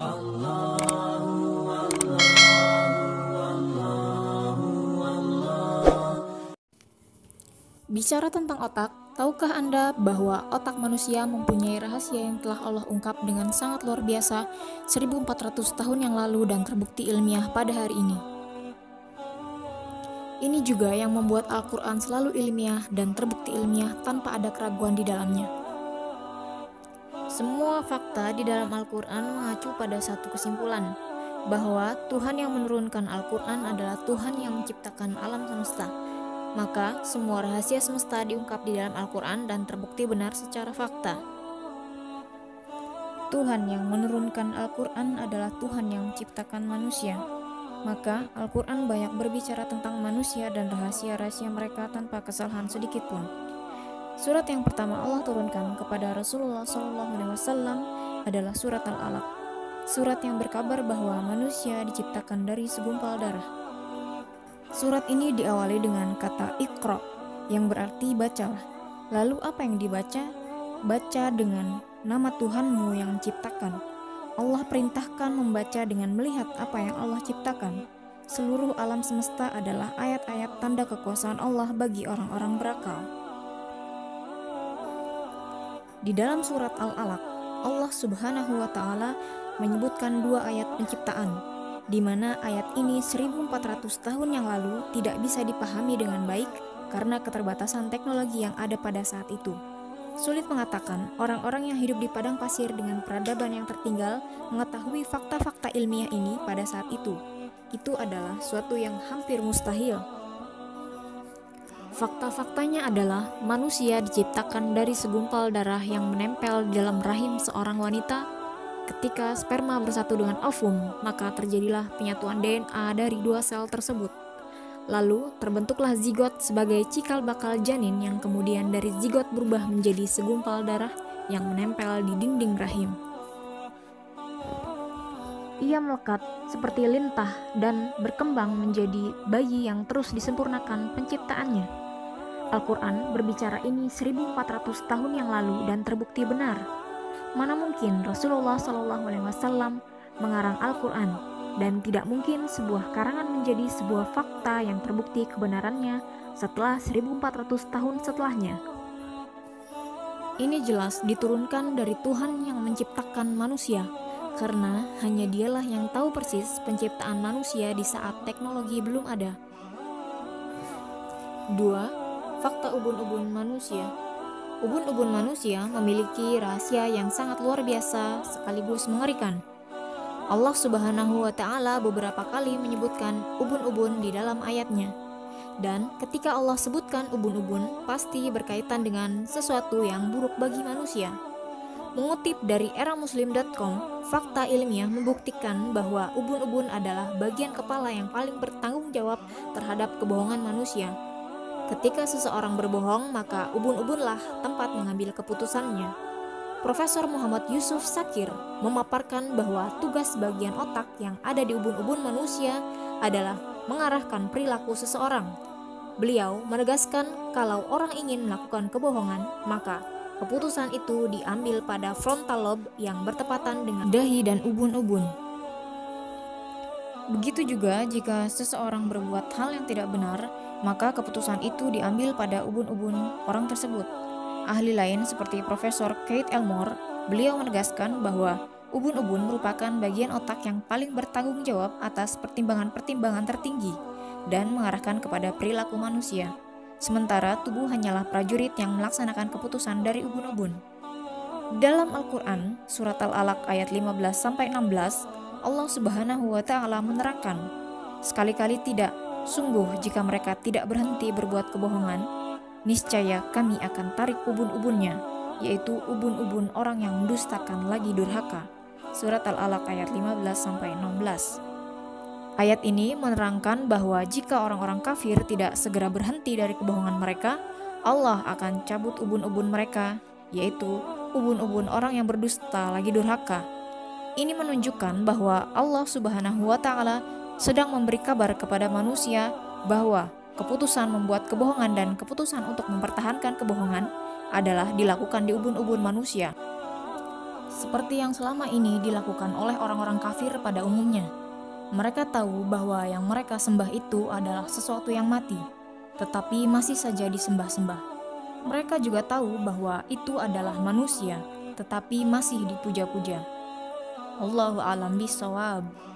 Bicara tentang otak, tahukah Anda bahwa otak manusia mempunyai rahasia yang telah Allah ungkap dengan sangat luar biasa 1400 tahun yang lalu dan terbukti ilmiah pada hari ini? Ini juga yang membuat Al-Quran selalu ilmiah dan terbukti ilmiah tanpa ada keraguan di dalamnya. Semua fakta di dalam Al-Quran mengacu pada satu kesimpulan, bahwa Tuhan yang menurunkan Al-Quran adalah Tuhan yang menciptakan alam semesta. Maka semua rahasia semesta diungkap di dalam Al-Quran dan terbukti benar secara fakta. Tuhan yang menurunkan Al-Quran adalah Tuhan yang menciptakan manusia. Maka Al-Quran banyak berbicara tentang manusia dan rahasia-rahasia mereka tanpa kesalahan sedikit pun. Surat yang pertama Allah turunkan kepada Rasulullah SAW adalah surat Al-Alaq. Surat yang berkabar bahwa manusia diciptakan dari segumpal darah. Surat ini diawali dengan kata Iqra, yang berarti bacalah. Lalu apa yang dibaca? Baca dengan nama Tuhanmu yang menciptakan. Allah perintahkan membaca dengan melihat apa yang Allah ciptakan. Seluruh alam semesta adalah ayat-ayat tanda kekuasaan Allah bagi orang-orang berakal. Di dalam surat Al-Alaq, Allah Subhanahu wa Ta'ala menyebutkan dua ayat penciptaan, di mana ayat ini 1400 tahun yang lalu tidak bisa dipahami dengan baik karena keterbatasan teknologi yang ada pada saat itu. Sulit mengatakan orang-orang yang hidup di padang pasir dengan peradaban yang tertinggal mengetahui fakta-fakta ilmiah ini pada saat itu. Itu adalah suatu yang hampir mustahil. Fakta-faktanya adalah manusia diciptakan dari segumpal darah yang menempel di dalam rahim seorang wanita. Ketika sperma bersatu dengan ovum, maka terjadilah penyatuan DNA dari dua sel tersebut. Lalu terbentuklah zigot sebagai cikal bakal janin yang kemudian dari zigot berubah menjadi segumpal darah yang menempel di dinding rahim. Ia melekat seperti lintah dan berkembang menjadi bayi yang terus disempurnakan penciptaannya. Al-Quran berbicara ini 1400 tahun yang lalu dan terbukti benar. Mana mungkin Rasulullah SAW mengarang Al-Quran, dan tidak mungkin sebuah karangan menjadi sebuah fakta yang terbukti kebenarannya setelah 1400 tahun setelahnya. Ini jelas diturunkan dari Tuhan yang menciptakan manusia, karena hanya Dialah yang tahu persis penciptaan manusia di saat teknologi belum ada. 2. Fakta ubun-ubun manusia. Ubun-ubun manusia memiliki rahasia yang sangat luar biasa sekaligus mengerikan. Allah Subhanahu wa Ta'ala beberapa kali menyebutkan ubun-ubun di dalam ayatnya. Dan ketika Allah sebutkan ubun-ubun, pasti berkaitan dengan sesuatu yang buruk bagi manusia. Mengutip dari eramuslim.com, fakta ilmiah membuktikan bahwa ubun-ubun adalah bagian kepala yang paling bertanggung jawab terhadap kebohongan manusia. Ketika seseorang berbohong, maka ubun-ubunlah tempat mengambil keputusannya. Profesor Muhammad Yusuf Sakir memaparkan bahwa tugas bagian otak yang ada di ubun-ubun manusia adalah mengarahkan perilaku seseorang. Beliau menegaskan kalau orang ingin melakukan kebohongan, maka keputusan itu diambil pada frontal lobe yang bertepatan dengan dahi dan ubun-ubun. Begitu juga jika seseorang berbuat hal yang tidak benar, maka keputusan itu diambil pada ubun-ubun orang tersebut. Ahli lain seperti Profesor Keith Elmore, beliau menegaskan bahwa ubun-ubun merupakan bagian otak yang paling bertanggung jawab atas pertimbangan-pertimbangan tertinggi dan mengarahkan kepada perilaku manusia. Sementara tubuh hanyalah prajurit yang melaksanakan keputusan dari ubun-ubun. Dalam Al-Quran, surat Al-Alaq ayat 15-16, Allah Subhanahu wa Ta'ala menerangkan, sekali-kali tidak, sungguh jika mereka tidak berhenti berbuat kebohongan, niscaya kami akan tarik ubun-ubunnya, yaitu ubun-ubun orang yang mendustakan lagi durhaka. Surat Al-Alaq ayat 15-16. Ayat ini menerangkan bahwa jika orang-orang kafir tidak segera berhenti dari kebohongan mereka, Allah akan cabut ubun-ubun mereka, yaitu ubun-ubun orang yang berdusta lagi durhaka. Ini menunjukkan bahwa Allah Subhanahu wa Ta'ala sedang memberi kabar kepada manusia bahwa keputusan membuat kebohongan dan keputusan untuk mempertahankan kebohongan adalah dilakukan di ubun-ubun manusia. seperti yang selama ini dilakukan oleh orang-orang kafir pada umumnya. Mereka tahu bahwa yang mereka sembah itu adalah sesuatu yang mati, tetapi masih saja disembah-sembah. Mereka juga tahu bahwa itu adalah manusia, tetapi masih dipuja-puja. Allahu a'lam bishawab.